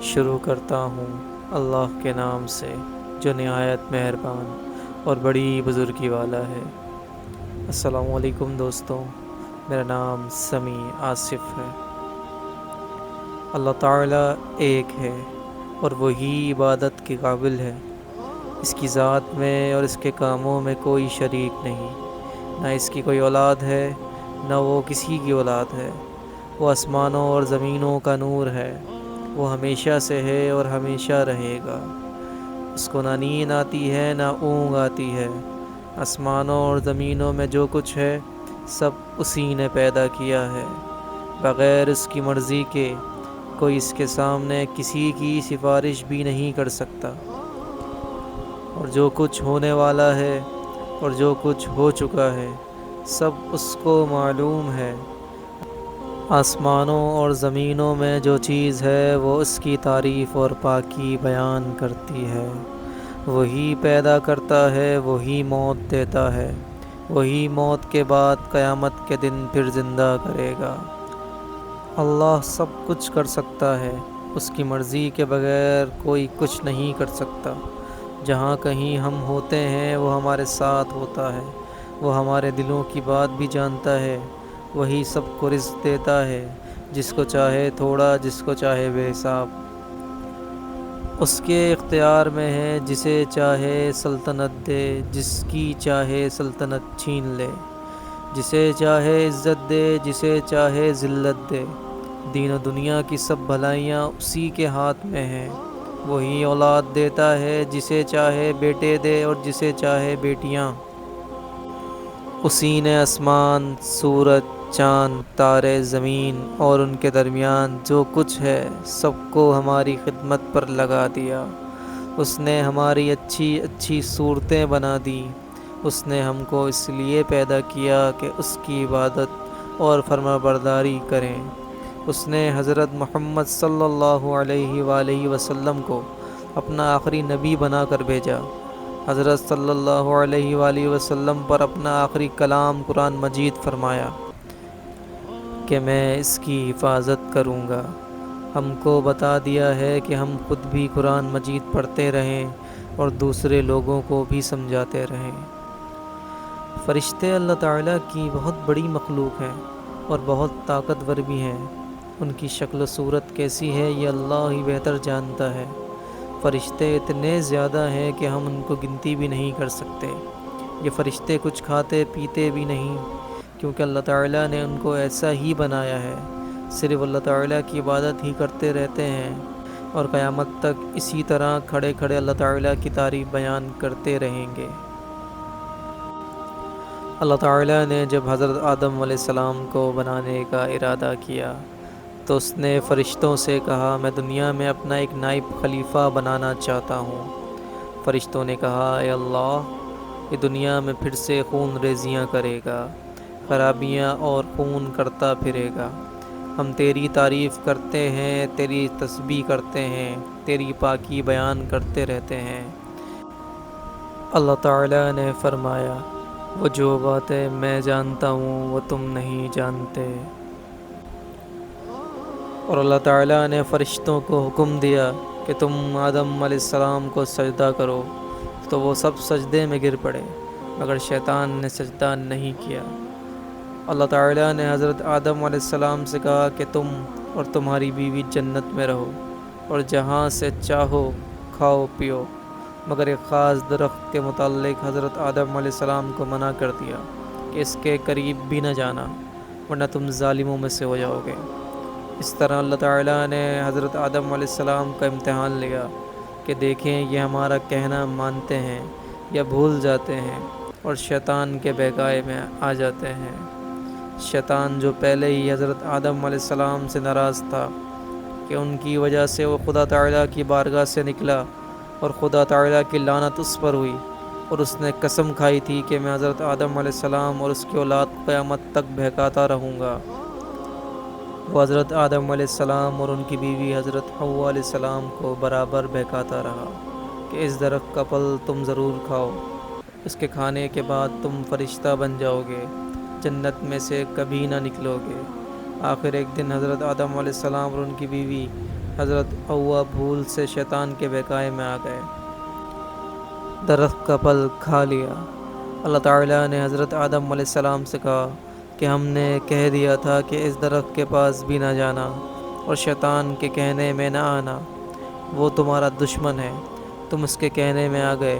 شروع کرتا ہوں اللہ کے نام سے جو نہایت مہربان اور بڑی بزرگی والا ہے۔ السلام علیکم دوستوں، میرا نام سمیع آصف ہے۔ اللہ تعالیٰ ایک ہے اور وہی عبادت کے قابل ہے۔ اس کی ذات میں اور اس کے کاموں میں کوئی شریک نہیں، نہ اس کی کوئی اولاد ہے نہ وہ کسی کی اولاد ہے۔ وہ آسمانوں اور زمینوں کا نور ہے، وہ ہمیشہ سے ہے اور ہمیشہ رہے گا۔ اس کو نہ نیند آتی ہے نہ اونگ آتی ہے۔ آسمانوں اور زمینوں میں جو کچھ ہے سب اسی نے پیدا کیا ہے۔ بغیر اس کی مرضی کے کوئی اس کے سامنے کسی کی سفارش بھی نہیں کر سکتا۔ اور جو کچھ ہونے والا ہے اور جو کچھ ہو چکا ہے سب اس کو معلوم ہے۔ آسمانوں اور زمینوں میں جو چیز ہے وہ اس کی تعریف اور پاکی بیان کرتی ہے۔ وہی پیدا کرتا ہے، وہی موت دیتا ہے، وہی موت کے بعد قیامت کے دن پھر زندہ کرے گا۔ اللہ سب کچھ کر سکتا ہے، اس کی مرضی کے بغیر کوئی کچھ نہیں کر سکتا۔ جہاں کہیں ہم ہوتے ہیں وہ ہمارے ساتھ ہوتا ہے، وہ ہمارے دلوں کی بات بھی جانتا ہے۔ وہی سب کو رزق دیتا ہے، جس کو چاہے تھوڑا، جس کو چاہے بے حساب۔ اس کے اختیار میں ہے، جسے چاہے سلطنت دے، جس کی چاہے سلطنت چھین لے، جسے چاہے عزت دے، جسے چاہے ذلت دے۔ دین و دنیا کی سب بھلائیاں اسی کے ہاتھ میں ہیں۔ وہی اولاد دیتا ہے، جسے چاہے بیٹے دے اور جسے چاہے بیٹیاں۔ اسی نے آسمان، سورج، چاند، تارے، زمین اور ان کے درمیان جو کچھ ہے سب کو ہماری خدمت پر لگا دیا۔ اس نے ہماری اچھی اچھی صورتیں بنا دی۔ اس نے ہم کو اس لیے پیدا کیا کہ اس کی عبادت اور فرمانبرداری کریں۔ اس نے حضرت محمد صلی اللہ علیہ وآلہ وسلم کو اپنا آخری نبی بنا کر بھیجا۔ حضرت صلی اللہ علیہ وآلہ وسلم پر اپنا آخری کلام قرآن مجید فرمایا کہ میں اس کی حفاظت کروں گا۔ ہم کو بتا دیا ہے کہ ہم خود بھی قرآن مجید پڑھتے رہیں اور دوسرے لوگوں کو بھی سمجھاتے رہیں۔ فرشتے اللہ تعالیٰ کی بہت بڑی مخلوق ہیں اور بہت طاقتور بھی ہیں۔ ان کی شکل و صورت کیسی ہے یہ اللہ ہی بہتر جانتا ہے۔ فرشتے اتنے زیادہ ہیں کہ ہم ان کو گنتی بھی نہیں کر سکتے۔ یہ فرشتے کچھ کھاتے پیتے بھی نہیں، کیونکہ اللہ تعالیٰ نے ان کو ایسا ہی بنایا ہے۔ صرف اللہ تعالیٰ کی عبادت ہی کرتے رہتے ہیں اور قیامت تک اسی طرح کھڑے کھڑے اللہ تعالیٰ کی تعریف بیان کرتے رہیں گے۔ اللہ تعالیٰ نے جب حضرت آدم علیہ السلام کو بنانے کا ارادہ کیا تو اس نے فرشتوں سے کہا میں دنیا میں اپنا ایک نائب خلیفہ بنانا چاہتا ہوں۔ فرشتوں نے کہا اے اللہ، یہ دنیا میں پھر سے خون ریزیاں کرے گا، خرابیاں اور خون کرتا پھرے گا۔ ہم تیری تعریف کرتے ہیں، تیری تسبیح کرتے ہیں، تیری پاکی بیان کرتے رہتے ہیں۔ اللہ تعالیٰ نے فرمایا وہ جو باتیں میں جانتا ہوں وہ تم نہیں جانتے۔ اور اللہ تعالیٰ نے فرشتوں کو حکم دیا کہ تم آدم علیہ السلام کو سجدہ کرو، تو وہ سب سجدے میں گر پڑے مگر شیطان نے سجدہ نہیں کیا۔ اللہ تعالیٰ نے حضرت آدم علیہ السلام سے کہا کہ تم اور تمہاری بیوی جنت میں رہو اور جہاں سے چاہو کھاؤ پیو، مگر ایک خاص درخت کے متعلق حضرت آدم علیہ السلام کو منع کر دیا کہ اس کے قریب بھی نہ جانا ورنہ تم ظالموں میں سے ہو جاؤ گے۔ اس طرح اللہ تعالیٰ نے حضرت آدم علیہ السلام کا امتحان لیا کہ دیکھیں یہ ہمارا کہنا مانتے ہیں یا بھول جاتے ہیں اور شیطان کے بہکائے میں آ جاتے ہیں۔ شیطان جو پہلے ہی حضرت آدم علیہ السلام سے ناراض تھا کہ ان کی وجہ سے وہ خدا تعالیٰ کی بارگاہ سے نکلا اور خدا تعالیٰ کی لعنت اس پر ہوئی، اور اس نے قسم کھائی تھی کہ میں حضرت آدم علیہ السلام اور اس کی اولاد کو قیامت تک بہکاتا رہوں گا۔ وہ حضرت آدم علیہ السلام اور ان کی بیوی حضرت حوا علیہ السلام کو برابر بہکاتا رہا کہ اس درخت کا پھل تم ضرور کھاؤ، اس کے کھانے کے بعد تم فرشتہ بن جاؤ گے، جنت میں سے کبھی نہ نکلو گے۔ آخر ایک دن حضرت آدم علیہ السلام اور ان کی بیوی حضرت ہوا بھول سے شیطان کے بہکائے میں آ گئے، درخت کا پھل کھا لیا۔ اللہ تعالیٰ نے حضرت آدم علیہ السلام سے کہا کہ ہم نے کہہ دیا تھا کہ اس درخت کے پاس بھی نہ جانا اور شیطان کے کہنے میں نہ آنا، وہ تمہارا دشمن ہے، تم اس کے کہنے میں آ گئے،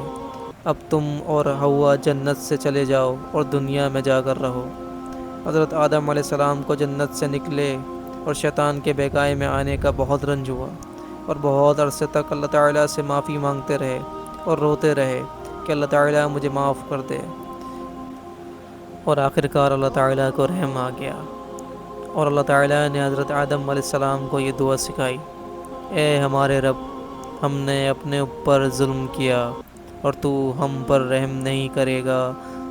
اب تم اور ہوا جنت سے چلے جاؤ اور دنیا میں جا کر رہو۔ حضرت آدم علیہ السلام کو جنت سے نکلے اور شیطان کے بہکائے میں آنے کا بہت رنج ہوا، اور بہت عرصے تک اللہ تعالیٰ سے معافی مانگتے رہے اور روتے رہے کہ اللہ تعالیٰ مجھے معاف کر دے، اور آخرکار اللہ تعالیٰ کو رحم آ گیا، اور اللہ تعالیٰ نے حضرت آدم علیہ السلام کو یہ دعا سکھائی: اے ہمارے رب، ہم نے اپنے اوپر ظلم کیا اور تو ہم پر رحم نہیں کرے گا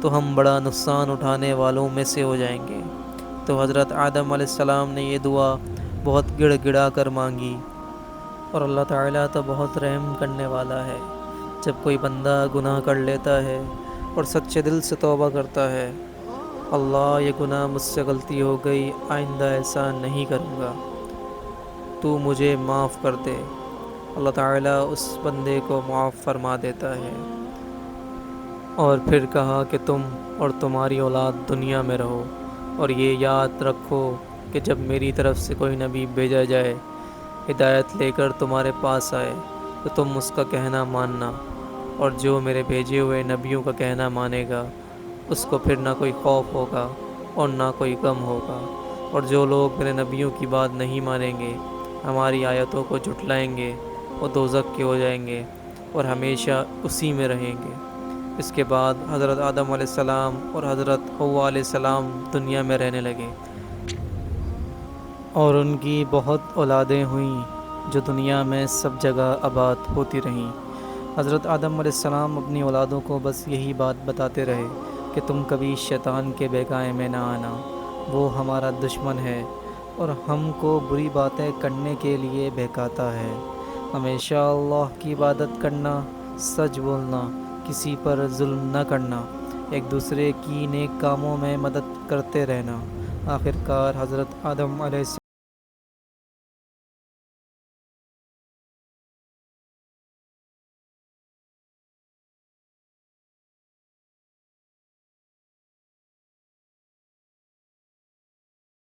تو ہم بڑا نقصان اٹھانے والوں میں سے ہو جائیں گے۔ تو حضرت آدم علیہ السلام نے یہ دعا بہت گڑ گڑا کر مانگی، اور اللہ تعالیٰ تو بہت رحم کرنے والا ہے۔ جب کوئی بندہ گناہ کر لیتا ہے اور سچے دل سے توبہ کرتا ہے: اللہ یہ گناہ مجھ سے غلطی ہو گئی، آئندہ ایسا نہیں کروں گا، تو مجھے معاف کر دے، اللہ تعالیٰ اس بندے کو معاف فرما دیتا ہے۔ اور پھر کہا کہ تم اور تمہاری اولاد دنیا میں رہو، اور یہ یاد رکھو کہ جب میری طرف سے کوئی نبی بھیجا جائے ہدایت لے کر تمہارے پاس آئے تو تم اس کا کہنا ماننا، اور جو میرے بھیجے ہوئے نبیوں کا کہنا مانے گا اس کو پھر نہ کوئی خوف ہوگا اور نہ کوئی غم ہوگا، اور جو لوگ میرے نبیوں کی بات نہیں مانیں گے، ہماری آیتوں کو جھٹلائیں گے، وہ دوزخ کے ہو جائیں گے اور ہمیشہ اسی میں رہیں گے۔ اس کے بعد حضرت آدم علیہ السلام اور حضرت حوا علیہ السلام دنیا میں رہنے لگے، اور ان کی بہت اولادیں ہوئیں جو دنیا میں سب جگہ آباد ہوتی رہیں۔ حضرت آدم علیہ السلام اپنی اولادوں کو بس یہی بات بتاتے رہے کہ تم کبھی شیطان کے بہکائے میں نہ آنا، وہ ہمارا دشمن ہے اور ہم کو بری باتیں کرنے کے لیے بہکاتا ہے۔ ہمیشہ اللہ کی عبادت کرنا، سچ بولنا، کسی پر ظلم نہ کرنا، ایک دوسرے کی نیک کاموں میں مدد کرتے رہنا۔ آخرکار حضرت آدم علیہ السلام